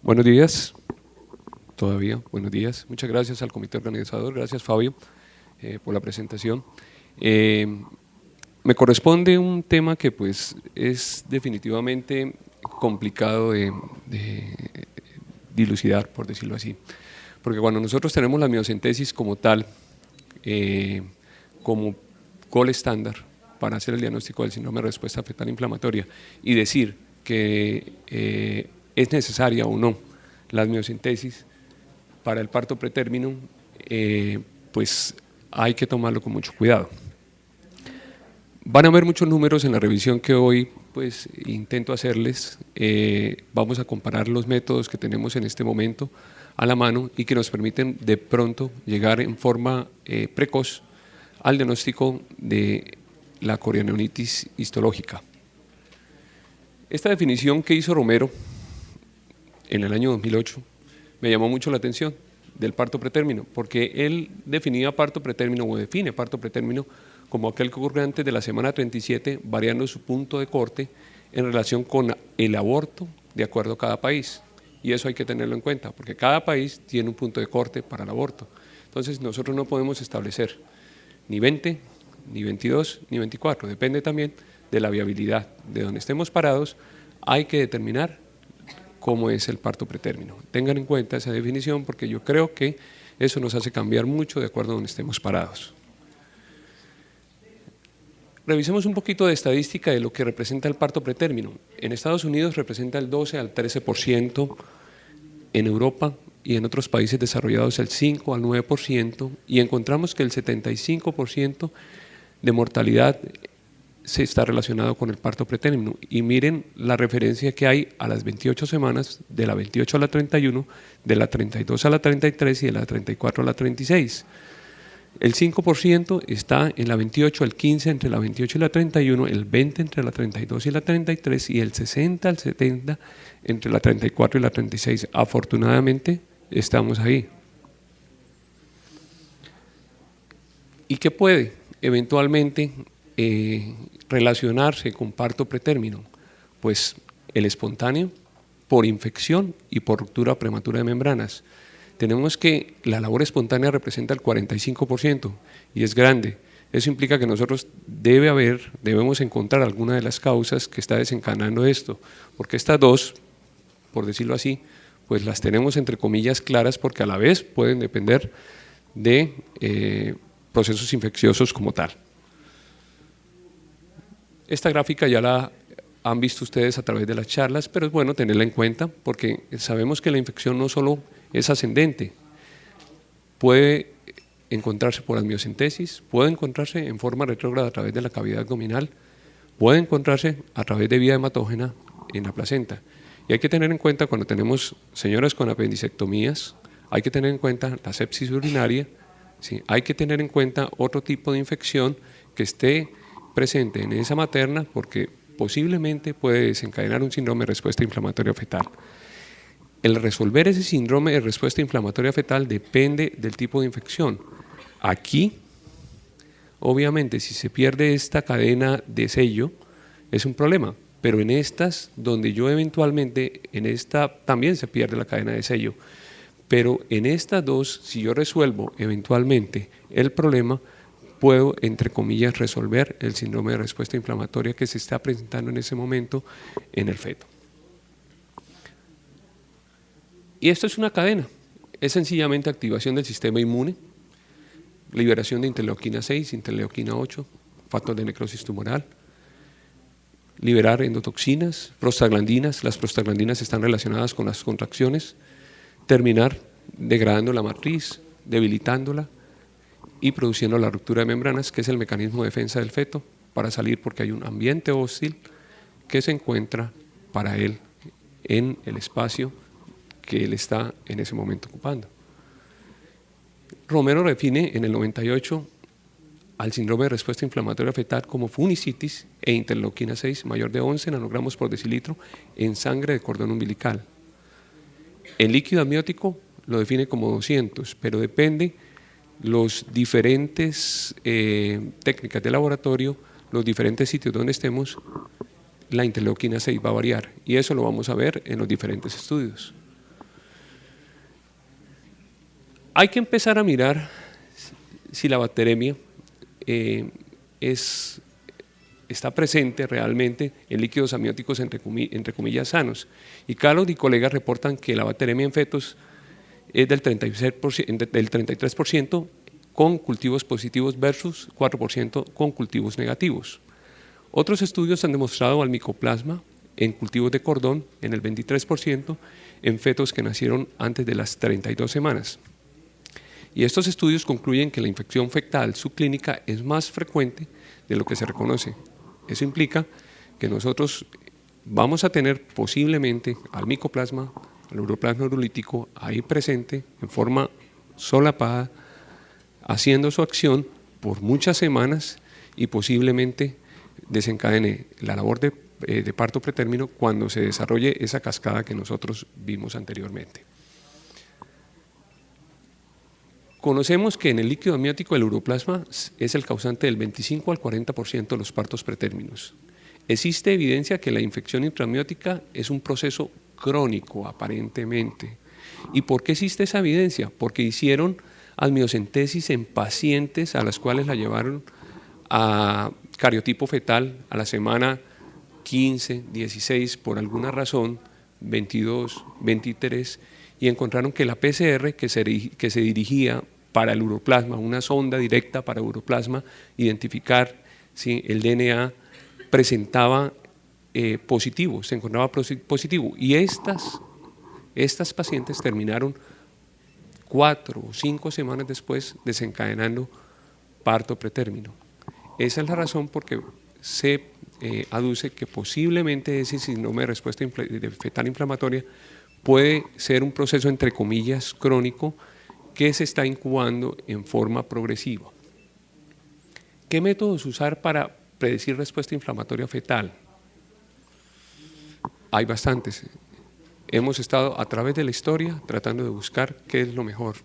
Buenos días, todavía, buenos días. Muchas gracias al comité organizador, gracias Fabio por la presentación. Me corresponde un tema que pues es definitivamente complicado de dilucidar, por decirlo así, porque cuando nosotros tenemos la miocentesis como tal, como gold estándar para hacer el diagnóstico del síndrome de respuesta fetal inflamatoria y decir que es necesaria o no la miocentesis para el parto pretérmino, pues hay que tomarlo con mucho cuidado. Van a haber muchos números en la revisión que hoy pues intento hacerles. Vamos a comparar los métodos que tenemos en este momento a la mano y que nos permiten de pronto llegar en forma precoz al diagnóstico de la corioneonitis histológica. Esta definición que hizo Romero en el año 2008 me llamó mucho la atención del parto pretérmino, porque él definía parto pretérmino o define parto pretérmino como aquel que ocurre antes de la semana 37, variando su punto de corte en relación con el aborto de acuerdo a cada país. Y eso hay que tenerlo en cuenta, porque cada país tiene un punto de corte para el aborto. Entonces nosotros no podemos establecer ni 20, ni 22, ni 24, depende también de la viabilidad. De donde estemos parados, hay que determinar cómo es el parto pretérmino. Tengan en cuenta esa definición porque yo creo que eso nos hace cambiar mucho de acuerdo a donde estemos parados. Revisemos un poquito de estadística de lo que representa el parto pretérmino. En Estados Unidos representa el 12 al 13%, en Europa y en otros países desarrollados el 5 al 9%, y encontramos que el 75% de mortalidad se está relacionado con el parto pretérmino. Y miren la referencia que hay a las 28 semanas, de la 28 a la 31, de la 32 a la 33 y de la 34 a la 36. El 5% está en la 28, el 15 entre la 28 y la 31, el 20 entre la 32 y la 33 y el 60 al 70 entre la 34 y la 36. Afortunadamente estamos ahí. ¿Y qué puede eventualmente relacionarse con parto pretérmino? Pues el espontáneo, por infección y por ruptura prematura de membranas. Tenemos que la labor espontánea representa el 45% y es grande. Eso implica que nosotros debemos encontrar alguna de las causas que está desencadenando esto, porque estas dos, por decirlo así, pues las tenemos entre comillas claras porque a la vez pueden depender de procesos infecciosos como tal. Esta gráfica ya la han visto ustedes a través de las charlas, pero es bueno tenerla en cuenta porque sabemos que la infección no solo es ascendente, puede encontrarse por amniocentesis, puede encontrarse en forma retrógrada a través de la cavidad abdominal, puede encontrarse a través de vía hematógena en la placenta. Y hay que tener en cuenta cuando tenemos señoras con apendicectomías, hay que tener en cuenta la sepsis urinaria, ¿sí? Hay que tener en cuenta otro tipo de infección que esté presente en esa materna porque posiblemente puede desencadenar un síndrome de respuesta inflamatoria fetal. El resolver ese síndrome de respuesta inflamatoria fetal depende del tipo de infección. Aquí, obviamente, si se pierde esta cadena de sello, es un problema, pero en estas, donde yo eventualmente, en esta también se pierde la cadena de sello, pero en estas dos, si yo resuelvo eventualmente el problema, puedo, entre comillas, resolver el síndrome de respuesta inflamatoria que se está presentando en ese momento en el feto. Y esto es una cadena, es sencillamente activación del sistema inmune, liberación de interleuquina 6, interleuquina 8, factor de necrosis tumoral, liberar endotoxinas, prostaglandinas, las prostaglandinas están relacionadas con las contracciones, terminar degradando la matriz, debilitándola y produciendo la ruptura de membranas, que es el mecanismo de defensa del feto para salir porque hay un ambiente hostil que se encuentra para él en el espacio que él está en ese momento ocupando. Romero define en el 98 al síndrome de respuesta inflamatoria fetal como funicitis e interleuquina 6 mayor de 11 nanogramos por decilitro en sangre de cordón umbilical. El líquido amniótico lo define como 200, pero depende los diferentes técnicas de laboratorio, los diferentes sitios donde estemos, la interleuquina 6 va a variar y eso lo vamos a ver en los diferentes estudios. Hay que empezar a mirar si la bacteremia está presente realmente en líquidos amnióticos entre comillas sanos. Y Carlos y colegas reportan que la bacteremia en fetos es del 33% con cultivos positivos versus 4% con cultivos negativos. Otros estudios han demostrado al micoplasma en cultivos de cordón en el 23% en fetos que nacieron antes de las 32 semanas. Y estos estudios concluyen que la infección fetal subclínica es más frecuente de lo que se reconoce. Eso implica que nosotros vamos a tener posiblemente al micoplasma, al uroplasma urolítico ahí presente en forma solapada, haciendo su acción por muchas semanas y posiblemente desencadene la labor de parto pretérmino cuando se desarrolle esa cascada que nosotros vimos anteriormente. Conocemos que en el líquido amniótico el uroplasma es el causante del 25 al 40% de los partos pretérminos. Existe evidencia que la infección intraamniótica es un proceso crónico aparentemente. ¿Y por qué existe esa evidencia? Porque hicieron amniocentesis en pacientes a las cuales la llevaron a cariotipo fetal a la semana 15, 16, por alguna razón, 22, 23, y encontraron que la PCR que se dirigía para el uroplasma, una sonda directa para uroplasma, identificar si el DNA presentaba positivo, se encontraba positivo, y estas pacientes terminaron 4 o 5 semanas después desencadenando parto pretérmino. Esa es la razón por que se aduce que posiblemente ese síndrome de respuesta fetal inflamatoria puede ser un proceso entre comillas crónico que se está incubando en forma progresiva. ¿Qué métodos usar para predecir respuesta inflamatoria fetal? Hay bastantes. Hemos estado a través de la historia tratando de buscar qué es lo mejor.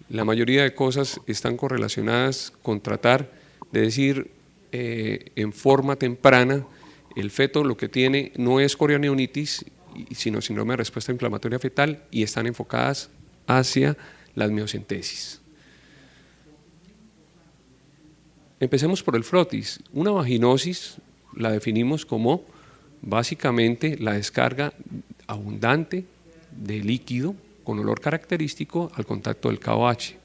La mayoría de cosas están correlacionadas con tratar de decir en forma temprana el feto lo que tiene no es corioneonitis, sino síndrome de respuesta inflamatoria fetal, y están enfocadas hacia la amniocentesis. Empecemos por el frotis. Una vaginosis la definimos como básicamente la descarga abundante de líquido con olor característico al contacto del KOH.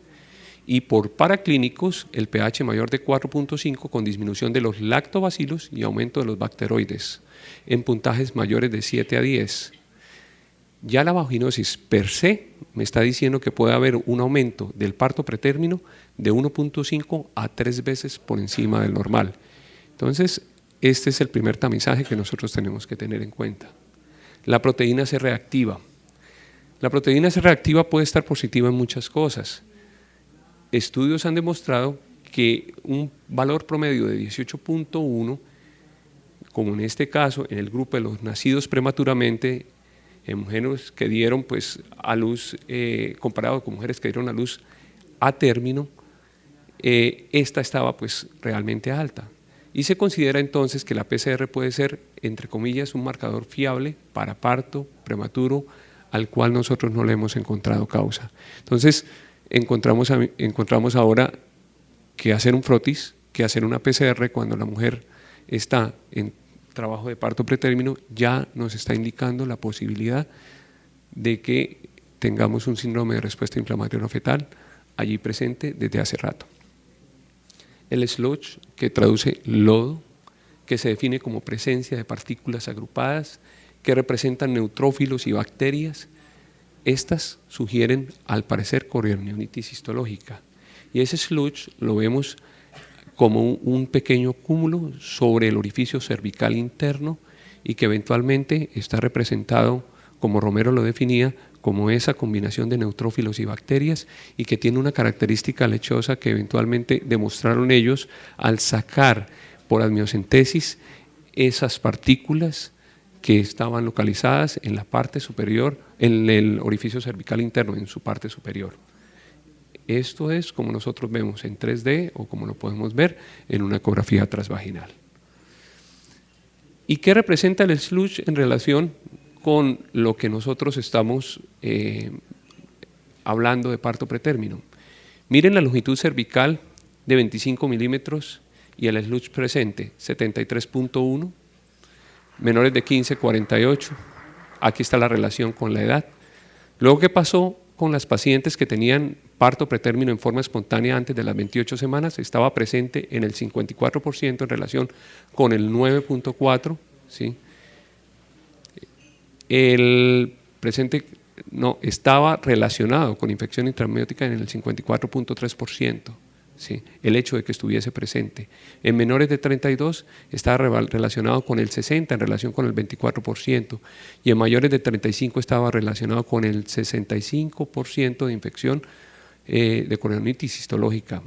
Y por paraclínicos, el pH mayor de 4.5 con disminución de los lactobacilos y aumento de los bacteroides en puntajes mayores de 7 a 10. Ya la vaginosis per se me está diciendo que puede haber un aumento del parto pretérmino de 1.5 a 3 veces por encima del normal. Entonces, este es el primer tamizaje que nosotros tenemos que tener en cuenta. La proteína C reactiva. La proteína C reactiva puede estar positiva en muchas cosas. Estudios han demostrado que un valor promedio de 18.1, como en este caso en el grupo de los nacidos prematuramente, en mujeres que dieron pues a luz, comparado con mujeres que dieron a luz a término, esta estaba pues realmente alta. Y se considera entonces que la PCR puede ser, entre comillas, un marcador fiable para parto prematuro al cual nosotros no le hemos encontrado causa. Entonces, encontramos ahora que hacer un frotis, que hacer una PCR cuando la mujer está en trabajo de parto pretérmino ya nos está indicando la posibilidad de que tengamos un síndrome de respuesta inflamatoria fetal allí presente desde hace rato. El sludge, que traduce lodo, que se define como presencia de partículas agrupadas que representan neutrófilos y bacterias. Estas sugieren, al parecer, corioneonitis histológica. Y ese sludge lo vemos como un pequeño cúmulo sobre el orificio cervical interno y que eventualmente está representado, como Romero lo definía, como esa combinación de neutrófilos y bacterias, y que tiene una característica lechosa que eventualmente demostraron ellos al sacar por amniocentesis esas partículas que estaban localizadas en la parte superior, en el orificio cervical interno, en su parte superior. Esto es como nosotros vemos en 3D o como lo podemos ver en una ecografía transvaginal. ¿Y qué representa el sludge en relación con lo que nosotros estamos hablando de parto pretérmino. Miren la longitud cervical de 25 milímetros y el SLUTS presente, 73.1, menores de 15, 48. Aquí está la relación con la edad. Luego, ¿qué pasó con las pacientes que tenían parto pretérmino en forma espontánea antes de las 28 semanas? Estaba presente en el 54% en relación con el 9.4%, ¿sí? El presente no estaba relacionado con infección intraamniótica en el 54.3%. ¿sí? El hecho de que estuviese presente. En menores de 32 estaba relacionado con el 60% en relación con el 24%, y en mayores de 35 estaba relacionado con el 65% de infección de corionitis histológica.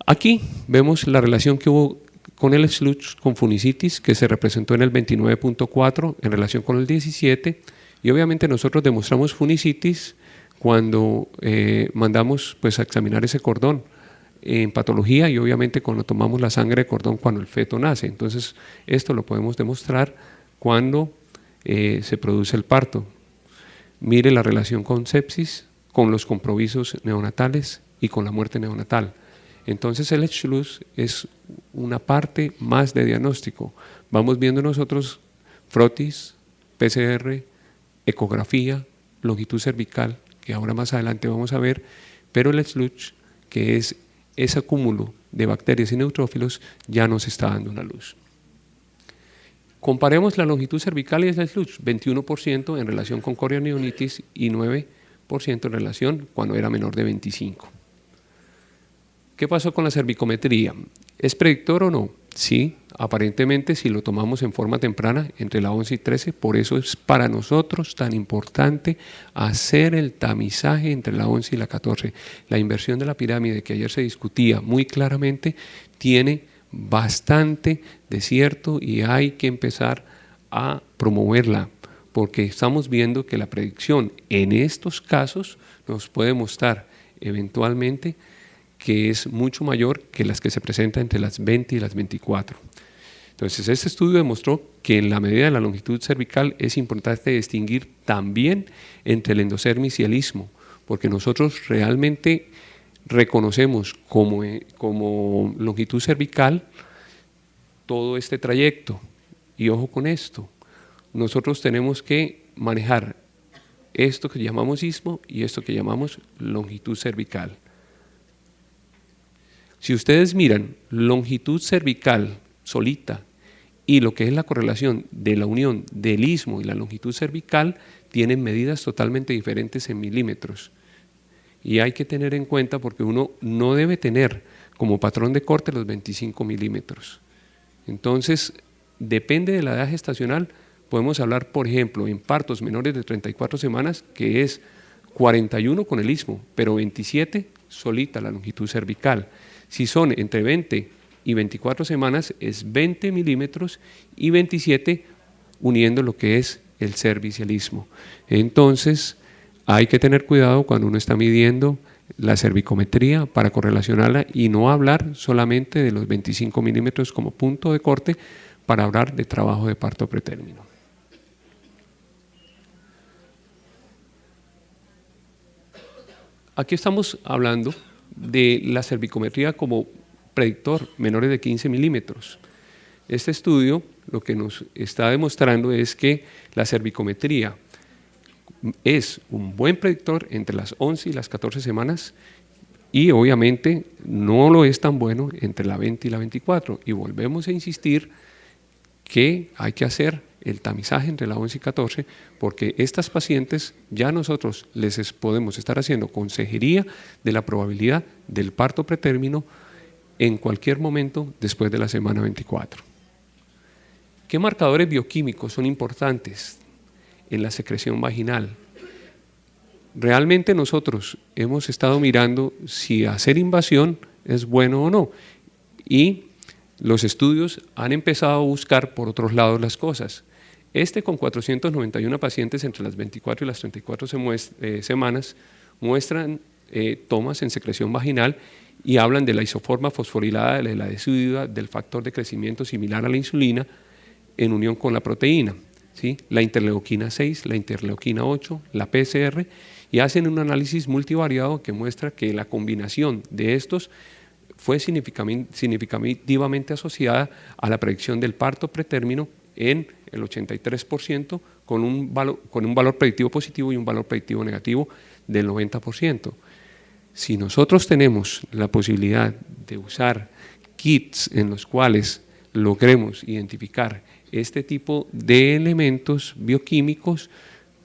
Aquí vemos la relación que hubo con el SLUTS con funicitis, que se representó en el 29.4 en relación con el 17, y obviamente nosotros demostramos funicitis cuando mandamos pues, a examinar ese cordón en patología, y obviamente cuando tomamos la sangre de cordón cuando el feto nace. Entonces esto lo podemos demostrar cuando se produce el parto. Mire la relación con sepsis, con los compromisos neonatales y con la muerte neonatal. Entonces el SLUTS es una parte más de diagnóstico. Vamos viendo nosotros frotis, PCR, ecografía, longitud cervical, que ahora más adelante vamos a ver, pero el SLUTS, que es ese acúmulo de bacterias y neutrófilos, ya nos está dando una luz. Comparemos la longitud cervical y el SLUTS, 21% en relación con corionitis y 9% en relación cuando era menor de 25. ¿Qué pasó con la cervicometría? ¿Es predictor o no? Sí, aparentemente si lo tomamos en forma temprana, entre la 11 y 13, por eso es para nosotros tan importante hacer el tamizaje entre la 11 y la 14. La inversión de la pirámide que ayer se discutía muy claramente tiene bastante de cierto y hay que empezar a promoverla, porque estamos viendo que la predicción en estos casos nos puede mostrar eventualmente que es mucho mayor que las que se presentan entre las 20 y las 24. Entonces, este estudio demostró que en la medida de la longitud cervical es importante distinguir también entre el endocermis y el istmo, porque nosotros realmente reconocemos como longitud cervical todo este trayecto. Y ojo con esto, nosotros tenemos que manejar esto que llamamos istmo y esto que llamamos longitud cervical. Si ustedes miran longitud cervical solita y lo que es la correlación de la unión del istmo y la longitud cervical, tienen medidas totalmente diferentes en milímetros. Y hay que tener en cuenta porque uno no debe tener como patrón de corte los 25 milímetros. Entonces, depende de la edad gestacional, podemos hablar, por ejemplo, en partos menores de 34 semanas, que es 41 con el istmo, pero 27 solita la longitud cervical. Si son entre 20 y 24 semanas, es 20 milímetros y 27 uniendo lo que es el cervix y el istmo. Entonces, hay que tener cuidado cuando uno está midiendo la cervicometría para correlacionarla y no hablar solamente de los 25 milímetros como punto de corte para hablar de trabajo de parto pretérmino. Aquí estamos hablando de la cervicometría como predictor menores de 15 milímetros. Este estudio lo que nos está demostrando es que la cervicometría es un buen predictor entre las 11 y las 14 semanas y obviamente no lo es tan bueno entre la 20 y la 24. Y volvemos a insistir que hay que hacer el tamizaje entre la 11 y 14 porque estas pacientes ya nosotros les podemos estar haciendo consejería de la probabilidad del parto pretérmino en cualquier momento después de la semana 24. ¿Qué marcadores bioquímicos son importantes en la secreción vaginal? Realmente nosotros hemos estado mirando si hacer invasión es bueno o no y los estudios han empezado a buscar por otros lados las cosas. Con 491 pacientes entre las 24 y las 34 semanas muestran tomas en secreción vaginal y hablan de la isoforma fosforilada de la decidua del factor de crecimiento similar a la insulina en unión con la proteína, ¿sí? La interleuquina 6, la interleuquina 8, la PCR y hacen un análisis multivariado que muestra que la combinación de estos fue significativamente asociada a la predicción del parto pretérmino en el 83%, con un valor predictivo positivo y un valor predictivo negativo del 90%. Si nosotros tenemos la posibilidad de usar kits en los cuales logremos identificar este tipo de elementos bioquímicos,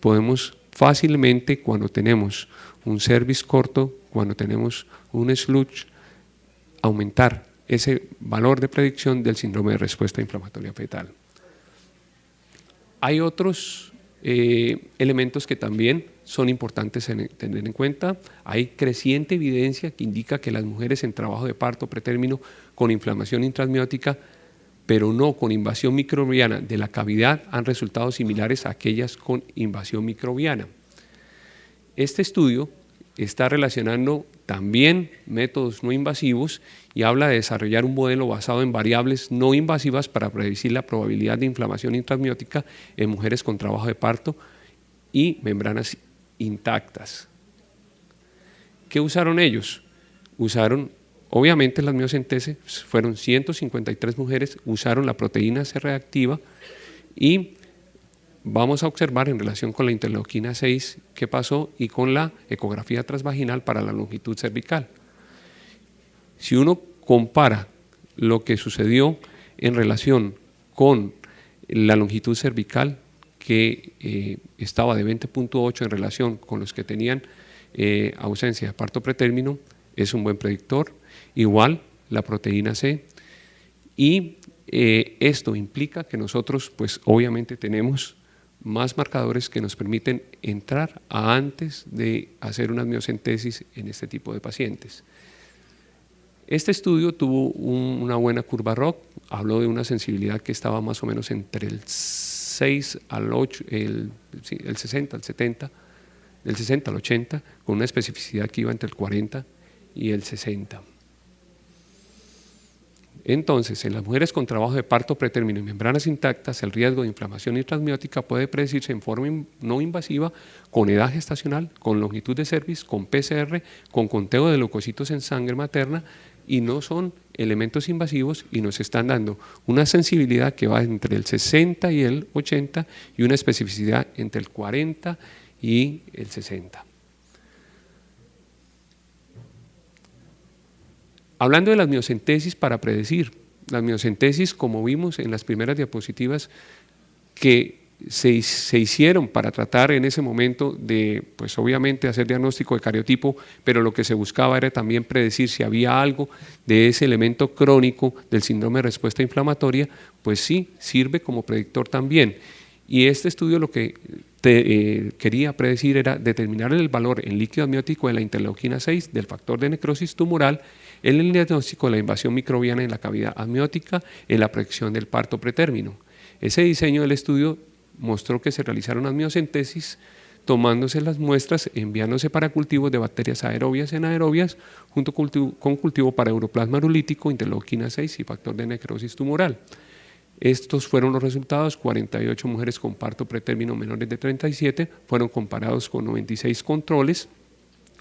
podemos fácilmente, cuando tenemos un cervix corto, cuando tenemos un sludge, aumentar ese valor de predicción del síndrome de respuesta inflamatoria fetal. Hay otros elementos que también son importantes tener en cuenta. Hay creciente evidencia que indica que las mujeres en trabajo de parto pretérmino con inflamación intraamniótica, pero no con invasión microbiana de la cavidad, han resultado similares a aquellas con invasión microbiana. Este estudio está relacionando también métodos no invasivos y habla de desarrollar un modelo basado en variables no invasivas para predecir la probabilidad de inflamación intraamniótica en mujeres con trabajo de parto y membranas intactas. ¿Qué usaron ellos? Usaron, obviamente, las miocentesis, fueron 153 mujeres, usaron la proteína C reactiva y vamos a observar en relación con la interleuquina 6 qué pasó y con la ecografía transvaginal para la longitud cervical. Si uno compara lo que sucedió en relación con la longitud cervical, que estaba de 20.8 en relación con los que tenían ausencia de parto pretérmino, es un buen predictor. Igual la proteína C, y esto implica que nosotros pues obviamente tenemos más marcadores que nos permiten entrar antes de hacer una miocentesis en este tipo de pacientes. Este estudio tuvo una buena curva ROC, habló de una sensibilidad que estaba más o menos entre el 6 al 8, el 60 al 70, del 60 al 80, con una especificidad que iba entre el 40 y el 60. Entonces, en las mujeres con trabajo de parto pretérmino y membranas intactas, el riesgo de inflamación intraamniótica puede predecirse en forma no invasiva, con edad gestacional, con longitud de cervix, con PCR, con conteo de leucocitos en sangre materna, y no son elementos invasivos y nos están dando una sensibilidad que va entre el 60 y el 80 y una especificidad entre el 40 y el 60. Hablando de las miocentesis para predecir, las miocentesis, como vimos en las primeras diapositivas, que se hicieron para tratar en ese momento de, pues obviamente, hacer diagnóstico de cariotipo, pero lo que se buscaba era también predecir si había algo de ese elemento crónico del síndrome de respuesta inflamatoria, pues sí, sirve como predictor también. Y este estudio lo que quería predecir era determinar el valor en líquido amniótico de la interleuquina 6 del factor de necrosis tumoral en el diagnóstico de la invasión microbiana en la cavidad amniótica en la predicción del parto pretérmino. Ese diseño del estudio mostró que se realizaron las miocentesis tomándose las muestras, enviándose para cultivos de bacterias aerobias y anaerobias, junto con cultivo para uroplasma urolítico, interleuquina 6 y factor de necrosis tumoral. Estos fueron los resultados: 48 mujeres con parto pretérmino menores de 37 fueron comparados con 96 controles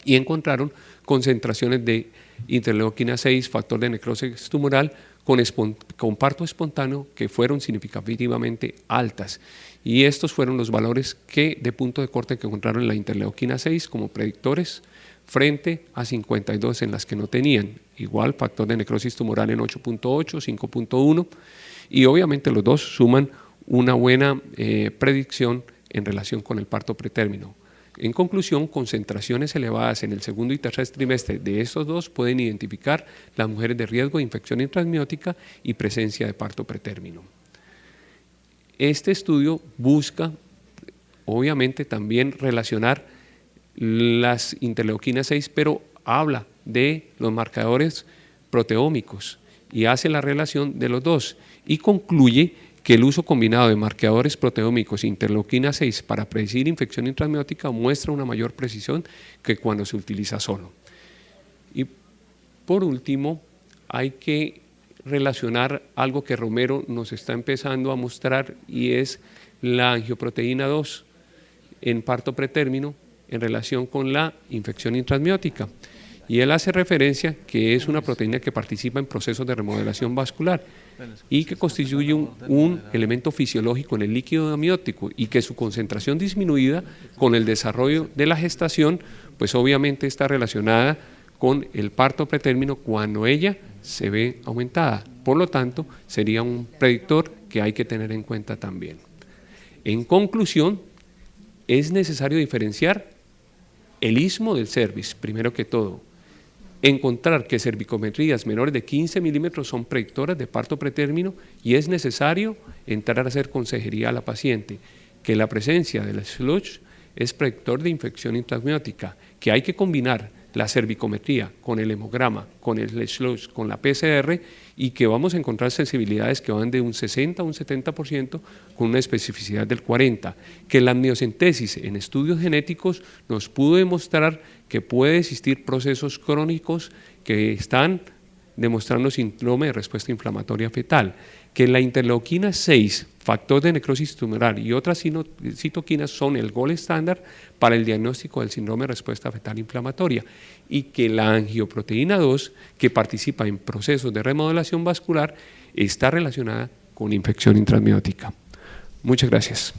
y encontraron concentraciones de interleuquina 6, factor de necrosis tumoral, con parto espontáneo que fueron significativamente altas. Y estos fueron los valores de punto de corte que encontraron en la interleuquina 6 como predictores, frente a 52 en las que no tenían. Igual factor de necrosis tumoral en 8.8, 5.1, y obviamente los dos suman una buena predicción en relación con el parto pretérmino. En conclusión, concentraciones elevadas en el segundo y tercer trimestre de estos dos pueden identificar las mujeres de riesgo de infección intraamniótica y presencia de parto pretérmino. Este estudio busca, obviamente, también relacionar las interleuquinas 6, pero habla de los marcadores proteómicos y hace la relación de los dos y concluye que el uso combinado de marcadores proteómicos e interleuquina 6 para predecir infección intraamniótica muestra una mayor precisión que cuando se utiliza solo. Y por último, hay que relacionar algo que Romero nos está empezando a mostrar, y es la angioproteína 2 en parto pretérmino, en relación con la infección intraasmiótica. Y él hace referencia que es una proteína que participa en procesos de remodelación vascular y que constituye un elemento fisiológico en el líquido amniótico y que su concentración disminuida con el desarrollo de la gestación, pues obviamente está relacionada con el parto pretérmino cuando ella se ve aumentada. Por lo tanto, sería un predictor que hay que tener en cuenta también. En conclusión, es necesario diferenciar el istmo del cervix, primero que todo. Encontrar que cervicometrías menores de 15 milímetros son predictoras de parto pretérmino y es necesario entrar a hacer consejería a la paciente, que la presencia del sludge es predictor de infección intraasmiótica, que hay que combinar la cervicometría con el hemograma, con el sludge, con la PCR y que vamos a encontrar sensibilidades que van de un 60 a un 70% con una especificidad del 40%, que la amniocentesis en estudios genéticos nos pudo demostrar que puede existir procesos crónicos que están demostrando síndrome de respuesta inflamatoria fetal, que la interleuquina 6, factor de necrosis tumoral y otras citoquinas son el gold estándar para el diagnóstico del síndrome de respuesta fetal inflamatoria y que la angioproteína 2, que participa en procesos de remodelación vascular, está relacionada con infección intraasmiótica. Muchas gracias.